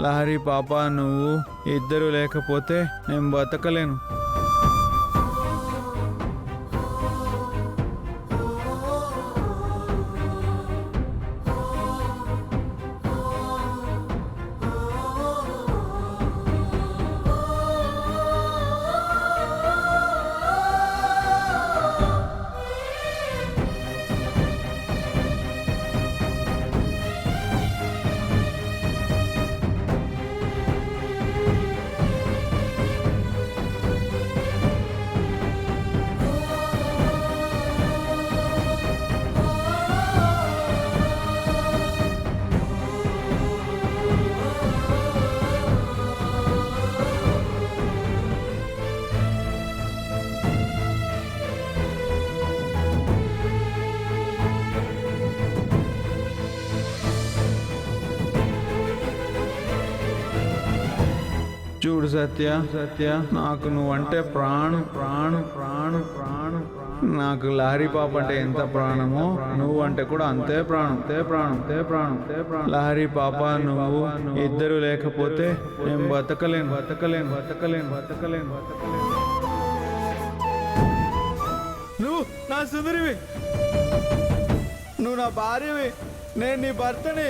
లహరి పాప, నువ్వు ఇద్దరు లేకపోతే నేను బతకలేను. చూడు సత్య, నాకు నువ్వంటే ప్రాణం. నాకు లహరి పాప అంటే ఎంత ప్రాణమో నువ్వంటే కూడా అంతే ప్రాణం. లహరి పాప, నువ్వు ఇద్దరు లేకపోతే నేను బతకలేను. నువ్వు నా సుందరివి, నువ్వు నా భార్యవి, నేను నీ భర్తని.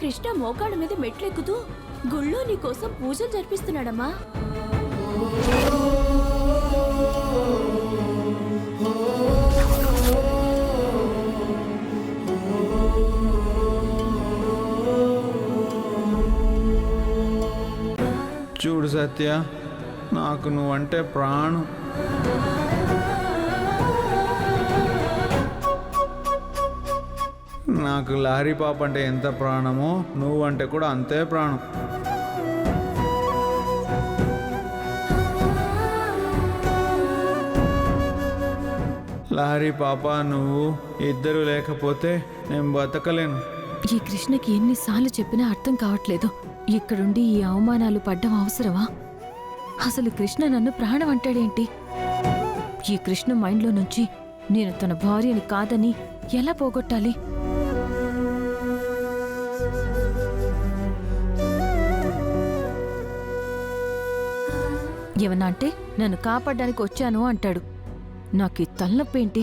కృష్ణ మోకాళ్ళ మీద మెట్లెక్కుతూ గుళ్ళో నీ కోసం పూజలు జరిపిస్తున్నాడమ్మా. చూడు సత్య, నాకు నువ్వంటే ప్రాణం. నాకు లహరి పాప అంటే ఎంత ప్రాణమో నువ్వంటే కూడా అంతే ప్రాణం. లహరి పాప, నువ్వు ఇద్దరు లేకపోతే నేను బతకలేను. ఈ కృష్ణకి ఎన్నిసార్లు చెప్పినా అర్థం కావట్లేదు. ఇక్కడుండి ఈ అవమానాలు పడ్డం అవసరమా? అసలు కృష్ణ నన్ను ప్రాణం అంటాడేంటి? ఈ కృష్ణ మైండ్లో నుంచి నేను తన భార్యని కాదని ఎలా పోగొట్టాలి? ఏమన్నా అంటే నన్ను కాపాడడానికి వచ్చాను అంటాడు. నాకు ఈ తలనొప్పేంటి?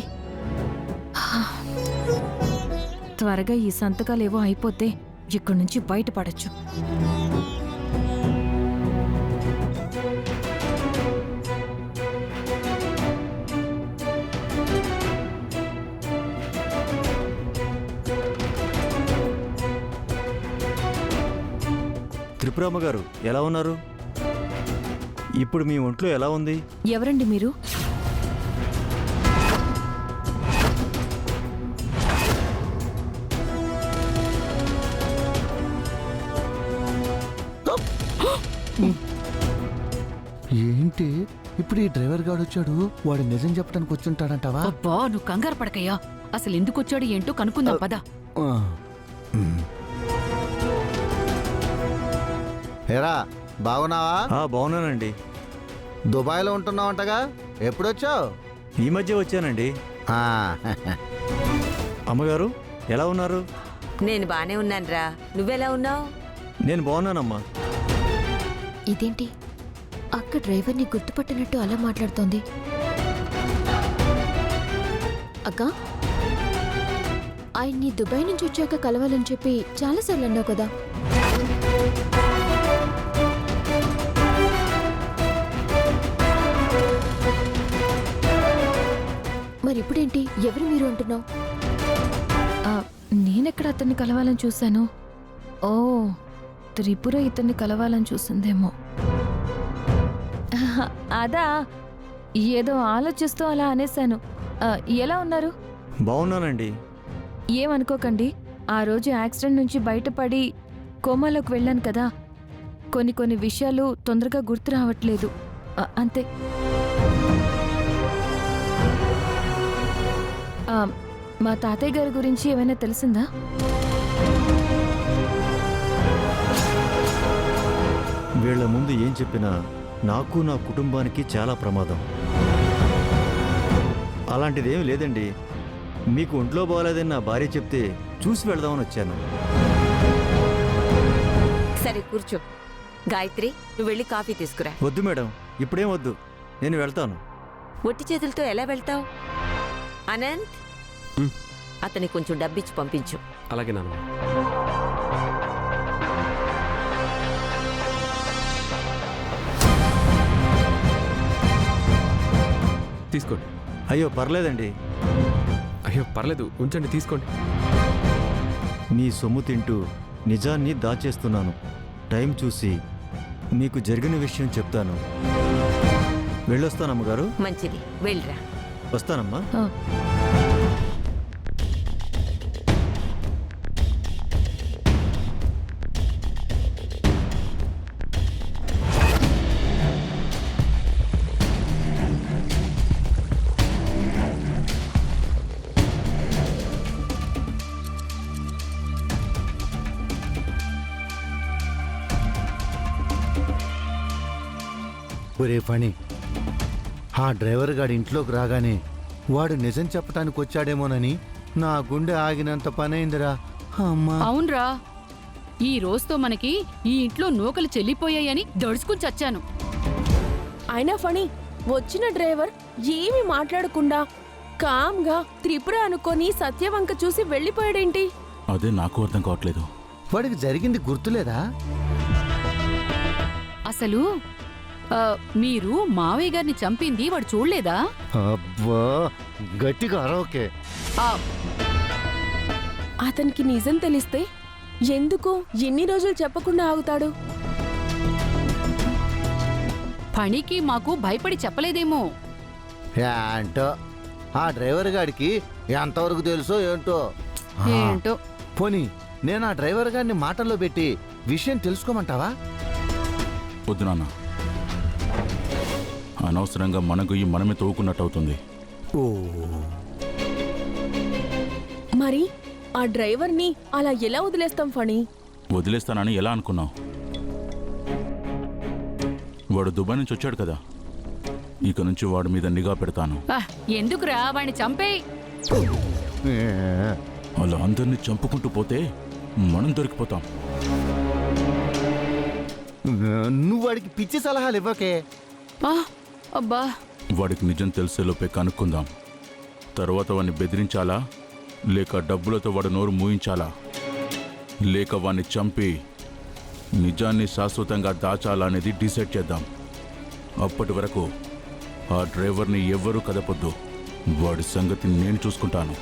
త్వరగా ఈ సంతకాలేవో అయిపోతే ఇక్కడి నుంచి బయటపడచ్చు. త్రిపురమ్మ గారు ఎలా ఉన్నారు? ఇప్పుడు మీ ఒంట్లో ఎలా ఉంది? ఎవరండి మీరు? ఏంటి ఇప్పుడు ఈ డ్రైవర్ గాడు వచ్చాడు? వాడు నిజం చెప్పడానికి వచ్చుంటాడంటావా? అబ్బా, నువ్వు కంగారు పడకయ్యా. అసలు ఎందుకు వచ్చాడు ఏంటో కనుక్కుందాం పద. హేరా, బాగున్నావా? బాగున్నానండి. దుబాయ్లో ఉంటున్నావంటగా, ఎప్పుడొచ్చావు? ఈ మధ్య వచ్చానండి. అమ్మగారు ఎలా ఉన్నారు? నేను బానే ఉన్నానురా, నువ్వెలా ఉన్నావు? నేను బాగున్నానమ్మా. ఇదేంటి అక్క డ్రైవర్ని గుర్తుపట్టినట్టు అలా మాట్లాడుతోంది? అక్క, ఆయన్ని దుబాయ్ నుంచి వచ్చాక కలవాలని చెప్పి చాలాసార్లు అన్నావు కదా. మరి ఇప్పుడేంటి ఎవరు మీరు అంటున్నావు? నేనెక్కడ అతన్ని కలవాలని చూశాను? ఓ, త్రిపుర ఇతన్ని కలవాలని చూసిందేమో. అదా, ఏదో ఆలోచిస్తూ అలా అనేశాను. ఎలా ఉన్నారు? బాగున్నానండి. ఏమనుకోకండి, ఆ రోజు యాక్సిడెంట్ నుంచి బయటపడి కోమాలోకి వెళ్ళాను కదా, కొన్ని విషయాలు తొందరగా గుర్తు రావట్లేదు, అంతే. మా తాతయ్య గారి గురించి ఏమైనా తెలిసిందా? వీళ్ళ ముందు ఏం చెప్పినా నాకు నా కుటుంబానికి చాలా ప్రమాదం. అలాంటిదేమీ లేదండి. మీకు ఒంట్లో బాగాలేదని నా భార్య చెప్తే చూసి వెళదామని వచ్చాను. సరే కూర్చో. గాయత్రి, నువ్వు వెళ్ళి కాఫీ తీసుకురా. వద్దు మేడం, ఇప్పుడేం వద్దు, నేను వెళ్తాను. ఒట్టి చేతులతో ఎలా వెళ్తావు? అనంత్, అతనికి కొంచెం డబ్బిచ్చి పంపించు. అలాగే నాన్న. తీసుకోండి. అయ్యో పర్లేదండి, అయ్యో పర్లేదు, ఉంచండి, తీసుకోండి. మీ సొమ్ము తింటూ నిజాన్ని దాచేస్తున్నాను. టైం చూసి మీకు జరిగిన విషయం చెప్తాను. వెళ్ళొస్తానమ్మగారు. మంచిది, వెళ్ళిరా. వస్తానమ్మా. ఆ, ఒరే పని, ఆ డ్రైవర్ గాడి ఇంట్లోకి రాగానే వాడు నిజం చెప్పటానికి వచ్చాడేమోనని నా గుండె ఆగినంత పనైందిరా. అమ్మా, అవునరా, ఈ రోజుతో మనకి ఈ ఇంట్లో నూకలు చెల్లిపోయాయని దడుచుకుని చచ్చాను. అయినా ఫణి, వచ్చిన డ్రైవర్ ఏమీ మాట్లాడకుండా కామ్గా త్రిపుర అనుకొని సత్యవంక చూసి వెళ్ళిపోయాడేంటి? అదే నాకు అర్థం కావట్లేదు. వాడికి జరిగింది గుర్తులేదా? అసలు మీరు మావయ్య గారిని చంపింది వాడు చూడలేదా? అబ్బా, గట్టిగా అరవకే. ఆ, అతనికి నిజం తెలిస్తే ఎందుకు ఎన్ని రోజులు చెప్పకుండా ఆగుతాడు? పనికి మాకు భయపడి చెప్పలేదేమో. ఏంటో ఆ డ్రైవర్ గాడికి ఎంతవరకు తెలుసో ఏంటో. ఏంటో. పోనీ నేను ఆ డ్రైవర్ గారిని మాటల్లో పెట్టి విషయం తెలుసుకోమంటావా? వద్దు నాన్న, అనవసరంగా మన గొయ్యి మనమే తవ్వుకున్నట్టు అవుతుంది. ఓ, మరి ఆ డ్రైవర్ని అలా ఎలా వదిలేస్తాం ఫణి? వదిలేస్తానని ఎలా అనుకున్నావు? వాడు దుబాయ్ నుంచి వచ్చాడు కదా, ఇక నుంచి వాడి మీద నిఘా పెడతాను. ఎందుకురా వాడిని చంపేయ్. ఏ, అలా అందరినీ చంపుకుంటూ పోతే మనం దొరికిపోతాం. నువ్వు వాడికి పిచ్చి సలహాలు ఇవ్వకే. అబ్బా, వాడికి నిజం తెలిసేలోపే కనుక్కుందాం. తర్వాత వాడిని బెదిరించాలా, లేక డబ్బులతో వాడు నోరు మూయించాలా, లేక వాడిని చంపి నిజాన్ని శాశ్వతంగా దాచాలా అనేది డిసైడ్ చేద్దాం. అప్పటి వరకు ఆ డ్రైవర్ని ఎవ్వరూ కదపొద్దు. వాడి సంగతి నేను చూసుకుంటాను.